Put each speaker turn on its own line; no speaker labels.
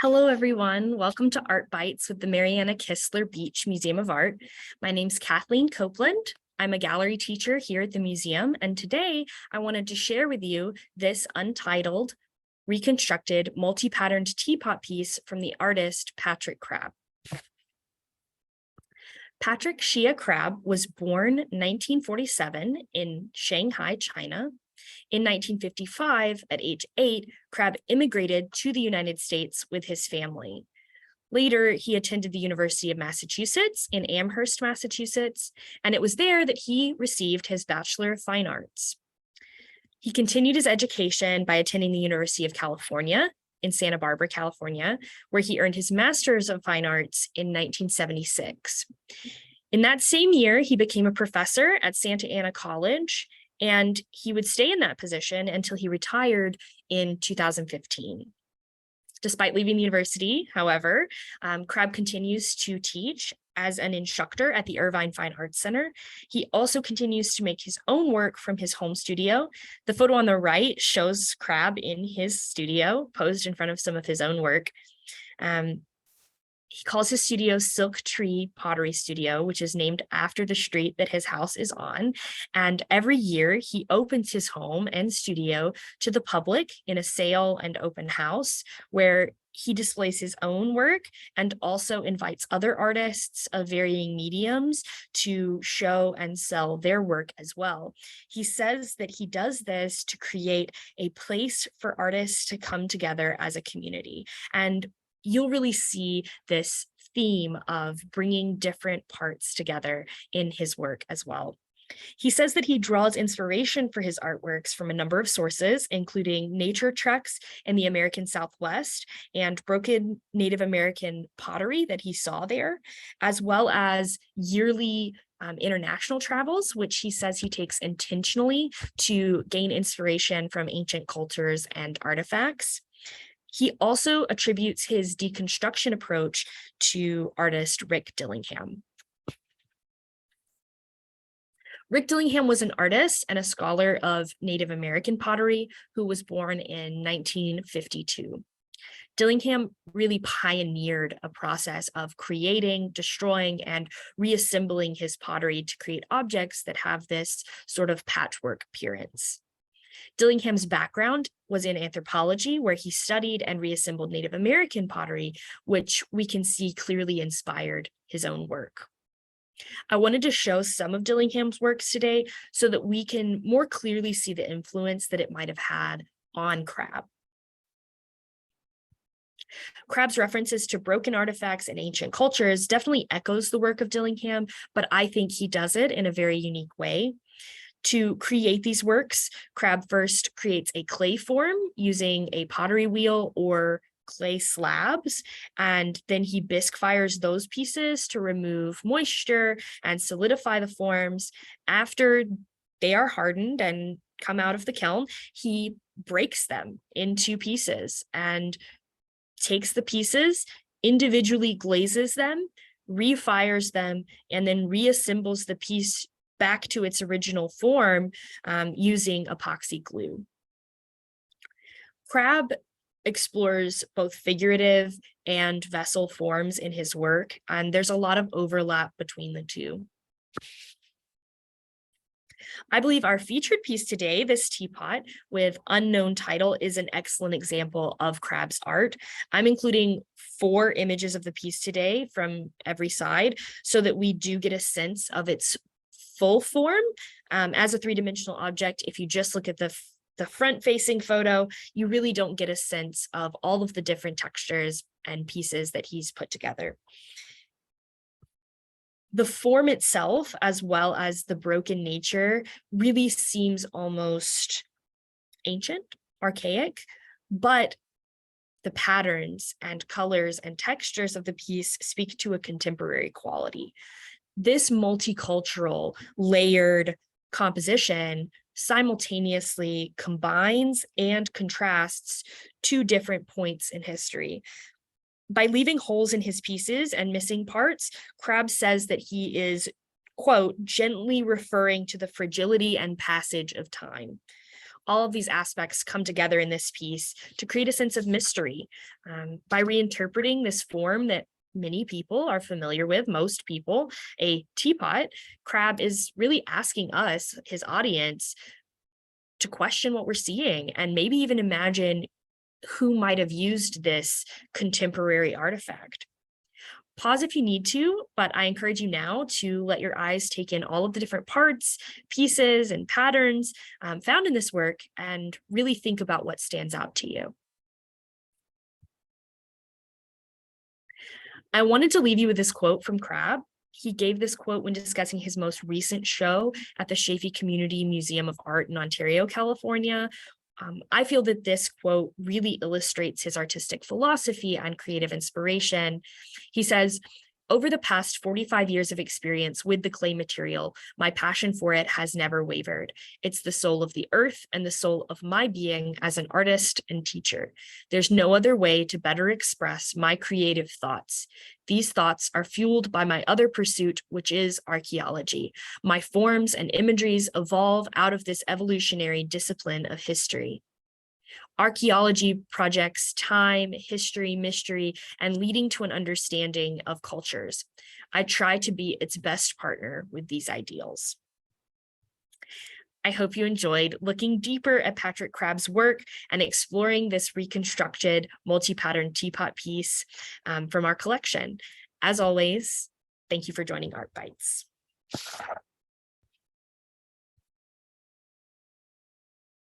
Hello, everyone. Welcome to Art Bytes with the Marianna Kistler Beach Museum of Art. My name's Kathleen Copeland. I'm a gallery teacher here at the museum, and today I wanted to share with you this untitled, reconstructed, multi-patterned teapot piece from the artist Patrick Crabb. Patrick Shia Crabb was born 1947 in Shanghai, China. In 1955, at age 8, Crabb immigrated to the United States with his family. Later, he attended the University of Massachusetts in Amherst, Massachusetts, and it was there that he received his Bachelor of Fine Arts. He continued his education by attending the University of California in Santa Barbara, California, where he earned his Master's of Fine Arts in 1976. In that same year, he became a professor at Santa Ana College, and he would stay in that position until he retired in 2015. Despite leaving the university, however, Crabb continues to teach as an instructor at the Irvine Fine Arts Center. He also continues to make his own work from his home studio. The photo on the right shows Crabb in his studio, posed in front of some of his own work. He calls his studio Silk Tree Pottery Studio, which is named after the street that his house is on. And every year he opens his home and studio to the public in a sale and open house where he displays his own work and also invites other artists of varying mediums to show and sell their work as well. He says that he does this to create a place for artists to come together as a community. And you'll really see this theme of bringing different parts together in his work as well. He says that he draws inspiration for his artworks from a number of sources, including nature treks in the American Southwest and broken Native American pottery that he saw there, as well as yearly international travels, which he says he takes intentionally to gain inspiration from ancient cultures and artifacts. He also attributes his deconstruction approach to artist Rick Dillingham. Rick Dillingham was an artist and a scholar of Native American pottery who was born in 1952. Dillingham really pioneered a process of creating, destroying, and reassembling his pottery to create objects that have this sort of patchwork appearance. Dillingham's background was in anthropology, where he studied and reassembled Native American pottery, which we can see clearly inspired his own work. I wanted to show some of Dillingham's works today so that we can more clearly see the influence that it might have had on Crabb. Crabb's references to broken artifacts and ancient cultures definitely echoes the work of Dillingham, but I think he does it in a very unique way. To create these works, Crabb first creates a clay form using a pottery wheel or clay slabs, and then he bisque fires those pieces to remove moisture and solidify the forms. After they are hardened and come out of the kiln, he breaks them into pieces and takes the pieces, individually glazes them, refires them, and then reassembles the piece back to its original form using epoxy glue. Crabb explores both figurative and vessel forms in his work, and there's a lot of overlap between the two. I believe our featured piece today, this teapot with unknown title, is an excellent example of Crabb's art. I'm including 4 images of the piece today from every side so that we do get a sense of its full form as a 3-dimensional object. If you just look at the front-facing photo, you really don't get a sense of all of the different textures and pieces that he's put together. The form itself, as well as the broken nature, really seems almost ancient, archaic, but the patterns and colors and textures of the piece speak to a contemporary quality. This multicultural, layered composition simultaneously combines and contrasts 2 different points in history. By leaving holes in his pieces and missing parts, Crabb says that he is, quote, gently referring to the fragility and passage of time. All of these aspects come together in this piece to create a sense of mystery. By reinterpreting this form that many people are familiar with, most people, a teapot, Crabb is really asking us, his audience, to question what we're seeing and maybe even imagine who might have used this contemporary artifact. Pause if you need to, but I encourage you now to let your eyes take in all of the different parts, pieces, and patterns found in this work and really think about what stands out to you. I wanted to leave you with this quote from Crabb. He gave this quote when discussing his most recent show at the Chaffey Community Museum of Art in Ontario, California. I feel that this quote really illustrates his artistic philosophy and creative inspiration. He says, "Over the past 45 years of experience with the clay material, my passion for it has never wavered. It's the soul of the earth and the soul of my being as an artist and teacher. There's no other way to better express my creative thoughts. These thoughts are fueled by my other pursuit, which is archaeology. My forms and imageries evolve out of this evolutionary discipline of history. Archaeology projects time, history, mystery, and leading to an understanding of cultures. I try to be its best partner with these ideals." I hope you enjoyed looking deeper at Patrick Crabb's work and exploring this reconstructed multi-pattern teapot piece from our collection. As always, thank you for joining Art Bytes.